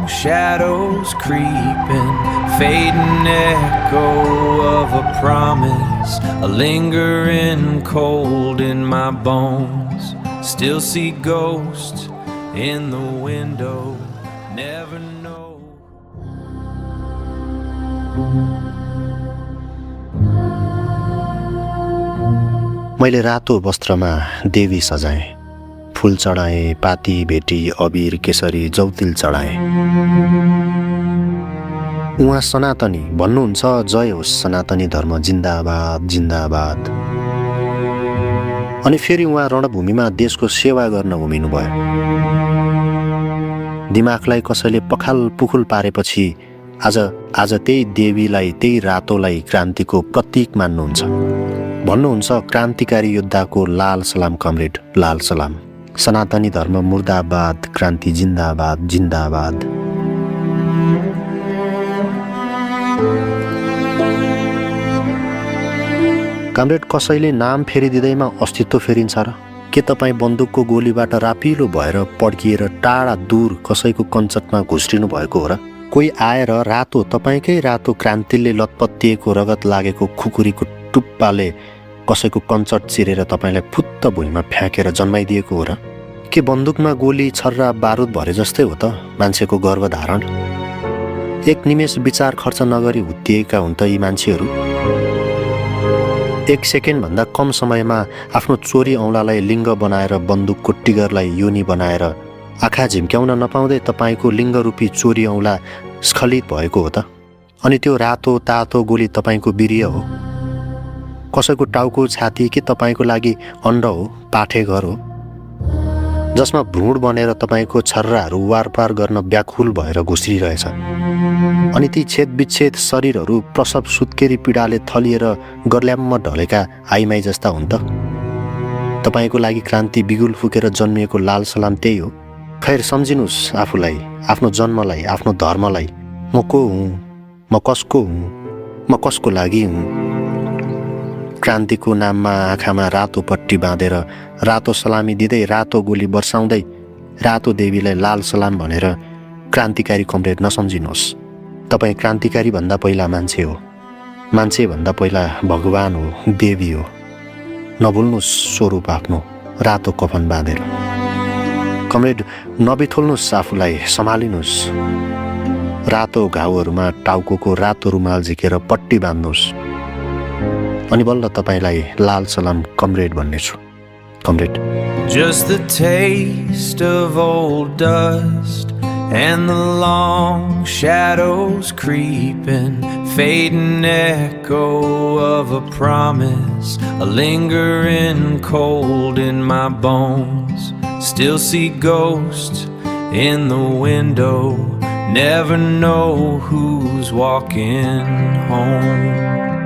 shadows creeping, fading echo of a promise, a lingering cold in my bones. Still see ghosts in the window, never know. मैले रातो वस्त्रमा देवी सजाएँ, फूल चढाएँ, पाती भेटी अबिर केसरी जौतिल चढाएँ। उहाँ सनातनी भन्नुहुन्छ, जय होस् सनातनी धर्म जिन्दाबाद जिन्दाबाद। अनि फेरि उहाँ रणभूमिमा देशको सेवा गर्न उभिनुभयो। दिमागलाई कसैले पखाल पुखुल पारेपछि आज त्यही देवीलाई, त्यही रातोलाई क्रान्तिको प्रतीक मान्नुहुन्छ। भन्नुहुन्छ क्रान्तिकारी योद्धाको लाल सलाम कमरेड, लाल सलाम। सनातनी धर्म मुर्दाबाद, क्रान्ति जिन्दाबाद जिन्दाबाद। कमरेड, कसैले नाम फेरिदिँदैमा अस्तित्व फेरिन्छ र? के तपाईँ बन्दुकको गोलीबाट रापिलो भएर पड्किएर टाढा दूर कसैको कञ्चटमा घुस्रिनु भएको हो र? कोही आएर रातो, तपाईँकै रातो क्रान्तिले लतपत्तिएको रगत लागेको खुकुरीको टुप्पाले कसैको कञ्चट चिरेर तपाईँलाई फुत्त भुइँमा फ्याँकेर जन्माइदिएको हो र? के बन्दुकमा गोली छर्रा बारुद भरे जस्तै हो त मान्छेको गर्भधारण? एक निमेष विचार खर्च नगरी हुत्तिएका हुन् त यी मान्छेहरू। एक सेकेन्डभन्दा कम समयमा आफ्नो चोरी औँलालाई लिङ्ग बनाएर, बन्दुकको टिगरलाई योनि बनाएर आँखा झिम्क्याउन नपाउँदै तपाईँको लिङ्गरूपी चोरी औँला स्खलित भएको हो त। अनि त्यो रातो तातो गोली तपाईँको वीर्य हो? कसैको टाउको छाती कि तपाईँको लागि अण्ड हो, पाठेघर हो, जसमा भ्रूण बनेर तपाईँको छर्राहरू वारपार गर्न व्याकुल भएर घुस्रिरहेछ। अनि ती छेदविच्छेद शरीरहरू प्रसव सुत्केरी पीडाले थलिएर गर्ल्याम्म ढलेका आइमाई जस्ता हुन् त। तपाईँको लागि क्रान्ति बिगुल फुकेर जन्मिएको लाल सलाम त्यही हो। खैर, सम्झिनुहोस् आफूलाई, आफ्नो जन्मलाई, आफ्नो धर्मलाई। म को हुँ, म कसको हुँ, म कसको लागि हुँ। क्रान्तिको नाममा आँखामा रातो पट्टी बाँधेर रातो सलामी दिँदै, रातो गोली बर्साउँदै रातो देवीलाई लाल सलाम भनेर क्रान्तिकारी कमरेड नसम्झिनुहोस्। तपाईँ क्रान्तिकारी भन्दा पहिला मान्छे हो, मान्छे भन्दा पहिला भगवान हो, देवी हो। नभुल्नुहोस् स्वरूप आफ्नो रातो कफन बाँधेर। कमरेड, नबिथोल्नुहोस् आफूलाई, सम्हालिनुहोस्। रातो घाउहरूमा टाउको रातो रुमाल झिकेर पट्टी बाँध्नुहोस्। अनि बल्ल तपाईलाई लाल सलाम कमरेड भन्नेछु। Comrade. Just the taste of old dust and the long shadows creeping, fading echo of a promise, a lingering cold in my bones. Still see ghosts in the window, never know who's walking home.